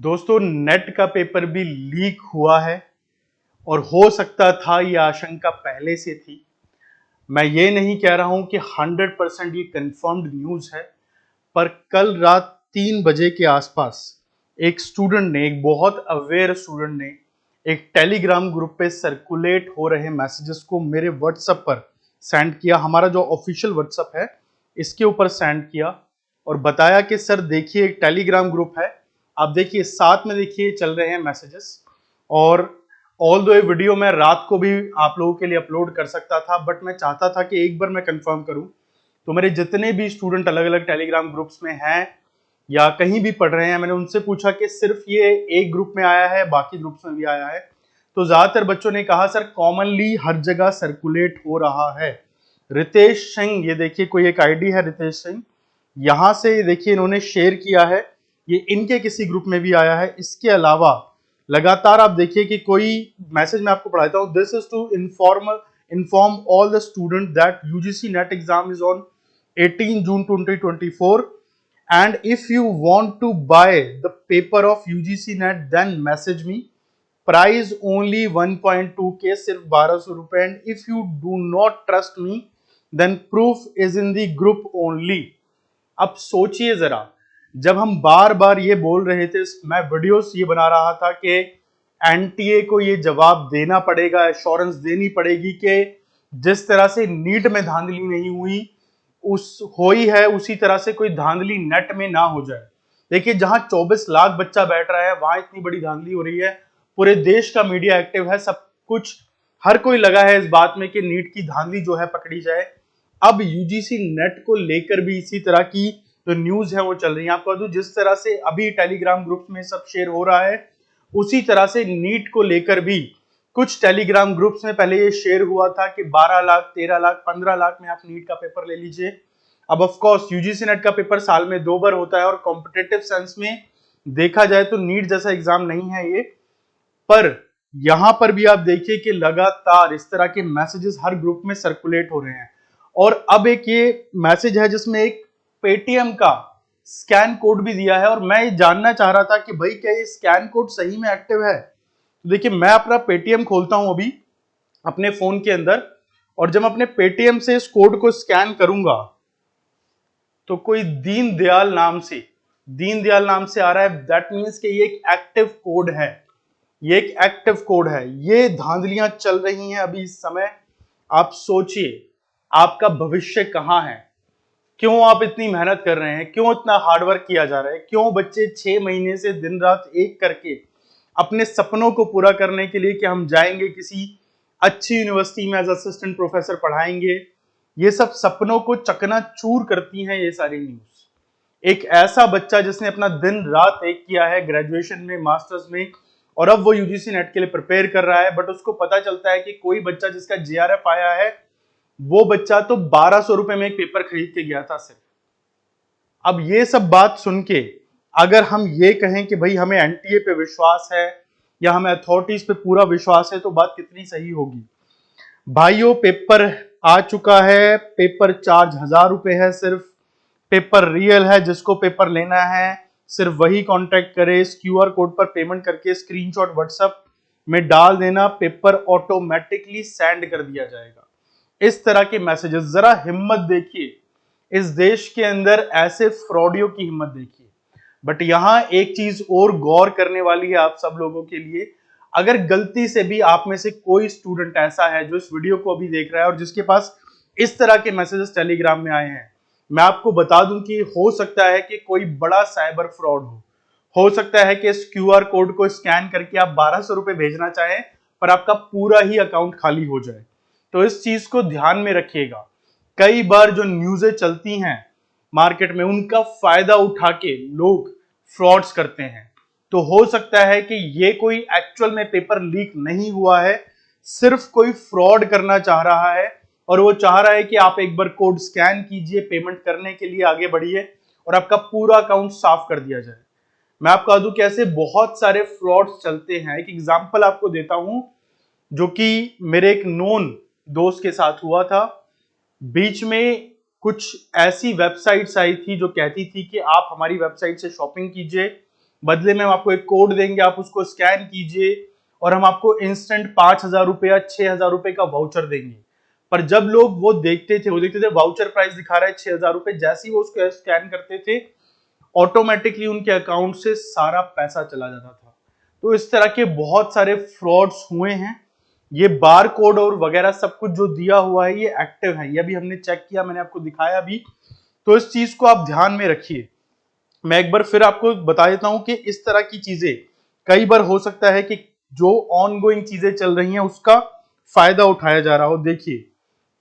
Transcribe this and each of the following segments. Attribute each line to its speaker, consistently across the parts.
Speaker 1: दोस्तों, नेट का पेपर भी लीक हुआ है और हो सकता था ये आशंका पहले से थी। मैं ये नहीं कह रहा हूं कि 100% ये कंफर्म्ड न्यूज है, पर कल रात 3 बजे के आसपास एक बहुत अवेयर स्टूडेंट ने एक टेलीग्राम ग्रुप पे सर्कुलेट हो रहे मैसेजेस को मेरे व्हाट्सएप पर सेंड किया। हमारा जो ऑफिशियल व्हाट्सएप है इसके ऊपर सेंड किया और बताया कि सर देखिए, एक टेलीग्राम ग्रुप है, आप देखिए साथ में देखिए चल रहे हैं मैसेजेस। और ऑल दो ये वीडियो मैं रात को भी आप लोगों के लिए अपलोड कर सकता था, बट मैं चाहता था कि एक बार मैं कंफर्म करूं। तो मेरे जितने भी स्टूडेंट अलग अलग टेलीग्राम ग्रुप्स में हैं या कहीं भी पढ़ रहे हैं, मैंने उनसे पूछा कि सिर्फ ये एक ग्रुप में आया है, बाकी ग्रुप्स में भी आया है? तो ज्यादातर बच्चों ने कहा सर कॉमनली हर जगह सर्कुलेट हो रहा है। रितेश सिंह, ये देखिए कोई एक आईडी है रितेश सिंह, यहां से देखिए इन्होंने शेयर किया है, ये इनके किसी ग्रुप में भी आया है। इसके अलावा लगातार आप देखिए कि कोई मैसेज मैं आपको पढ़ाता हूं। This is to inform all the student that UGC NET exam is on 18 June 2024 and if you want to buy the paper of UGC NET then message me, price only 1.2k, सिर्फ 1200 रुपए। And if you do not trust me then proof is in the group only. अब सोचिए जरा, जब हम बार बार ये बोल रहे थे, मैं वीडियोस ये बना रहा था कि एनटीए को ये जवाब देना पड़ेगा, एश्योरेंस देनी पड़ेगी कि जिस तरह से नीट में धांधली नहीं हुई हुई है, उसी तरह से कोई धांधली नेट में ना हो जाए। देखिए, जहां 24 लाख बच्चा बैठ रहा है वहां इतनी बड़ी धांधली हो रही है, पूरे देश का मीडिया एक्टिव है, सब कुछ हर कोई लगा है इस बात में कि नीट की धांधली जो है पकड़ी जाए। अब यूजीसी नेट को लेकर भी इसी तरह की जो न्यूज है वो चल रही है। आपको बता दूं, जिस तरह से अभी टेलीग्राम ग्रुप में सब शेयर हो रहा है, उसी तरह से नीट को लेकर भी कुछ टेलीग्राम ग्रुप्स में पहले ये शेयर हुआ था कि 12 लाख, 13 लाख, 15 लाख में आप नीट का पेपर ले लीजिए। अब ऑफ कोर्स यूजीसी नेट का पेपर साल में 2 बार होता है और कॉम्पिटेटिव सेंस में देखा जाए तो नीट जैसा एग्जाम नहीं है ये। पर यहां पर भी आप देखिए कि लगातार इस तरह के मैसेजेस हर ग्रुप में सर्कुलेट हो रहे हैं। और अब एक ये मैसेज है जिसमें एक पेटीएम का स्कैन कोड भी दिया है, और मैं ये जानना चाह रहा था कि भाई क्या ये स्कैन कोड सही में एक्टिव है। तो देखिए, मैं अपना पेटीएम खोलता हूं अभी अपने फोन के अंदर, और जब अपने पेटीएम से इस कोड को स्कैन करूंगा तो कोई दीनदयाल नाम से आ रहा है। दैट मीन्स कि ये एक एक्टिव कोड है, ये एक एक्टिव कोड है। ये धांधलियां चल रही हैं अभी इस समय। आप सोचिए आपका भविष्य कहां है, क्यों आप इतनी मेहनत कर रहे हैं, क्यों इतना हार्डवर्क किया जा रहा है, क्यों बच्चे 6 महीने से दिन रात एक करके अपने सपनों को पूरा करने के लिए कि हम जाएंगे किसी अच्छी यूनिवर्सिटी में एज असिस्टेंट प्रोफेसर पढ़ाएंगे, ये सब सपनों को चकनाचूर करती हैं ये सारी न्यूज। एक ऐसा बच्चा जिसने अपना दिन रात एक किया है ग्रेजुएशन में, मास्टर्स में, और अब वो यूजीसी नेट के लिए प्रिपेयर कर रहा है, बट उसको पता चलता है कि कोई बच्चा जिसका जेआरएफ आया है, वो बच्चा तो 1200 रुपए में एक पेपर खरीद के गया था सिर्फ। अब ये सब बात सुन के अगर हम ये कहें कि भाई हमें एनटीए पे विश्वास है या हमें अथॉरिटीज पे पूरा विश्वास है, तो बात कितनी सही होगी। भाइयों, पेपर आ चुका है, पेपर चार्ज 1000 रुपए है सिर्फ। पेपर रियल है, जिसको पेपर लेना है सिर्फ वही कांटेक्ट करे। इस क्यूआर कोड पर पेमेंट करके स्क्रीनशॉट व्हाट्सएप में डाल देना, पेपर ऑटोमेटिकली सेंड कर दिया जाएगा। इस तरह के मैसेजेस, जरा हिम्मत देखिए, इस देश के अंदर ऐसे फ्रॉडियों की हिम्मत देखिए। बट यहां एक चीज और गौर करने वाली है आप सब लोगों के लिए। अगर गलती से भी आप में से कोई स्टूडेंट ऐसा है जो इस वीडियो को अभी देख रहा है और जिसके पास इस तरह के मैसेजेस टेलीग्राम में आए हैं, मैं आपको बता दूं कि हो सकता है कि कोई बड़ा साइबर फ्रॉड हो सकता है कि इस क्यूआर कोड को स्कैन करके आप 1200 रुपए भेजना चाहें पर आपका पूरा ही अकाउंट खाली हो जाए। तो इस चीज को ध्यान में रखिएगा। कई बार जो न्यूज़ें चलती हैं मार्केट में, उनका फायदा उठा के लोग फ्रॉड्स करते हैं। तो हो सकता है कि ये कोई एक्चुअल में पेपर लीक नहीं हुआ है, सिर्फ कोई फ्रॉड करना चाह रहा है, और वो चाह रहा है कि आप एक बार कोड स्कैन कीजिए, पेमेंट करने के लिए आगे बढ़िए और आपका पूरा अकाउंट साफ कर दिया जाए। मैं आपको बता दूं कि ऐसे बहुत सारे फ्रॉड्स चलते हैं। एक एग्जांपल आपको देता हूं जो कि मेरे एक नोन दोस्त के साथ हुआ था। बीच में कुछ ऐसी वेबसाइट्स आई थी जो कहती थी कि आप हमारी वेबसाइट से शॉपिंग कीजिए, बदले में हम आपको एक कोड देंगे, आप उसको स्कैन कीजिए और हम आपको इंस्टेंट 5,000 रुपया 6,000 रुपए का वाउचर देंगे। पर जब लोग वो देखते थे वाउचर प्राइस दिखा रहा है 6,000 रुपए, जैसे ही वो उसको स्कैन करते थे ऑटोमेटिकली उनके अकाउंट से सारा पैसा चला जाता था। तो इस तरह के बहुत सारे फ्रॉड्स हुए हैं। ये बार कोड और वगैरह सब कुछ जो दिया हुआ है ये एक्टिव है, ये भी हमने चेक किया, मैंने आपको दिखाया भी। तो इस चीज को आप ध्यान में रखिए। मैं एक बार फिर आपको बता देता हूं कि इस तरह की चीजें कई बार हो सकता है कि जो ऑन गोइंग चीजें चल रही हैं उसका फायदा उठाया जा रहा हो। देखिए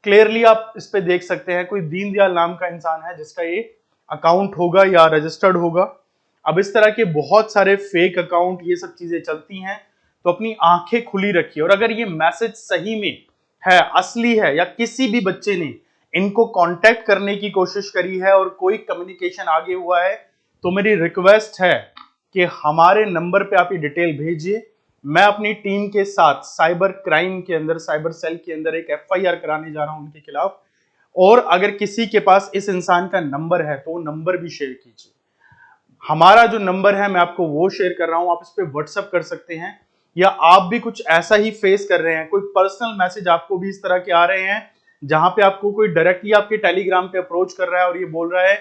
Speaker 1: क्लियरली आप इस पे देख सकते हैं, कोई दीनदयाल नाम का इंसान है जिसका ये अकाउंट होगा या रजिस्टर्ड होगा। अब इस तरह के बहुत सारे फेक अकाउंट ये सब चीजें चलती हैं, तो अपनी आंखें खुली रखिए। और अगर ये मैसेज सही में है, असली है, या किसी भी बच्चे ने इनको कांटेक्ट करने की कोशिश करी है और कोई कम्युनिकेशन आगे हुआ है, तो मेरी रिक्वेस्ट है कि हमारे नंबर पे आप ये डिटेल भेजिए। मैं अपनी टीम के साथ साइबर क्राइम के अंदर, साइबर सेल के अंदर एक एफआईआर कराने जा रहा हूं उनके खिलाफ। और अगर किसी के पास इस इंसान का नंबर है तो नंबर भी शेयर कीजिए। हमारा जो नंबर है मैं आपको वो शेयर कर रहा हूं, आप इस पे व्हाट्सएप कर सकते हैं। या आप भी कुछ ऐसा ही फेस कर रहे हैं, कोई पर्सनल मैसेज आपको भी इस तरह के आ रहे हैं जहां पे आपको कोई डायरेक्टली आपके टेलीग्राम पे अप्रोच कर रहा है और ये बोल रहा है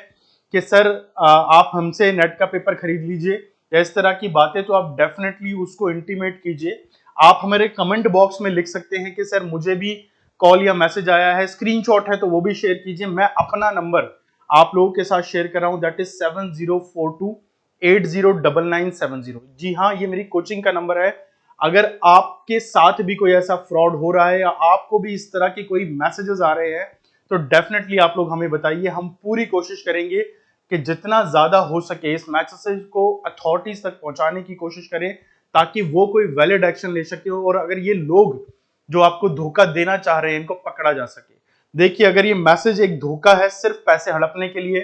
Speaker 1: कि सर आप हमसे नेट का पेपर खरीद लीजिए या इस तरह की बातें, तो आप डेफिनेटली उसको इंटीमेट कीजिए। आप हमारे कमेंट बॉक्स में लिख सकते हैं कि सर मुझे भी कॉल या मैसेज आया है, स्क्रीनशॉट है तो वो भी शेयर कीजिए। मैं अपना नंबर आप लोगों के साथ शेयर कर रहा हूं, दैट इज 7042809970। जी हाँ, ये मेरी कोचिंग का नंबर है। अगर आपके साथ भी कोई ऐसा फ्रॉड हो रहा है या आपको भी इस तरह के कोई मैसेजेस आ रहे हैं, तो डेफिनेटली आप लोग हमें बताइए। हम पूरी कोशिश करेंगे कि जितना ज्यादा हो सके इस मैसेज को अथॉरिटीज तक पहुंचाने की कोशिश करें, ताकि वो कोई वैलिड एक्शन ले सके और अगर ये लोग जो आपको धोखा देना चाह रहे हैं इनको पकड़ा जा सके। देखिए अगर ये मैसेज एक धोखा है सिर्फ पैसे हड़पने के लिए,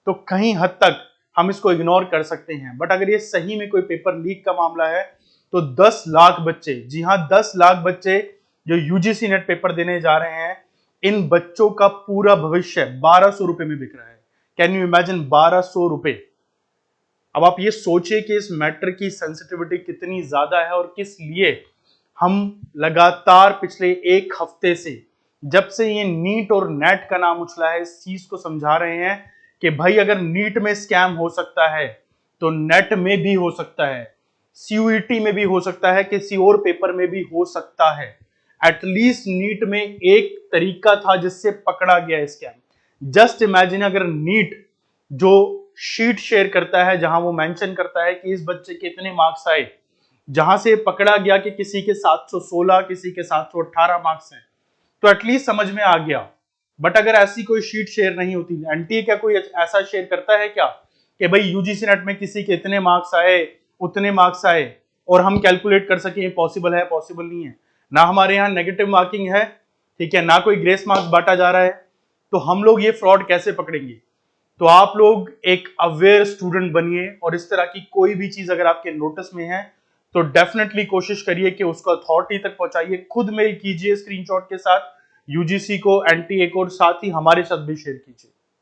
Speaker 1: तो कहीं हद तक हम इसको इग्नोर कर सकते हैं। बट अगर ये सही में कोई पेपर लीक का मामला है, तो 10 लाख बच्चे, जी हाँ 10 लाख बच्चे जो यूजीसी नेट पेपर देने जा रहे हैं, इन बच्चों का पूरा भविष्य 1200 रुपए में बिक रहा है। कैन यू इमेजिन, 1200 रुपए। अब आप ये सोचिए कि इस मैटर की सेंसिटिविटी कितनी ज्यादा है और किस लिए हम लगातार पिछले एक हफ्ते से, जब से ये नीट और नेट का नाम उछला है, इस चीज को समझा रहे हैं कि भाई अगर नीट में स्कैम हो सकता है तो नेट में भी हो सकता है, सीयूईटी में भी हो सकता है, किसी और पेपर में भी हो सकता है। एटलीस्ट नीट में एक तरीका था जिससे पकड़ा गया स्कैम। जस्ट इमेजिन अगर नीट जो शीट शेयर करता है जहां वो मेंशन करता है कि इस बच्चे के इतने मार्क्स आए, जहां से पकड़ा गया कि किसी के 716 किसी के 718 मार्क्स हैं, तो एटलीस्ट समझ में आ गया। बट अगर ऐसी कोई शीट शेयर नहीं होती, एनटीए क्या कोई ऐसा शेयर करता है क्या कि भाई यूजीसी नेट में किसी के इतने मार्क्स आए, उतने मार्क्स आए, और हम कैलकुलेट कर सकें पॉसिबल है, पॉसिबल नहीं है। ना हमारे यहाँ नेगेटिव मार्किंग है, ठीक है, ना कोई ग्रेस मार्क्स बांटा जा रहा है, तो हम लोग ये फ्रॉड कैसे पकड़ेंगे। तो आप लोग एक अवेयर स्टूडेंट बनिए और इस तरह की कोई भी चीज अगर आपके नोटिस में है तो डेफिनेटली कोशिश करिए कि उसको अथॉरिटी तक पहुंचाइए। खुद मेल कीजिए स्क्रीनशॉट के साथ यूजीसी को, एनटीए को, और साथ ही हमारे साथ भी शेयर कीजिए।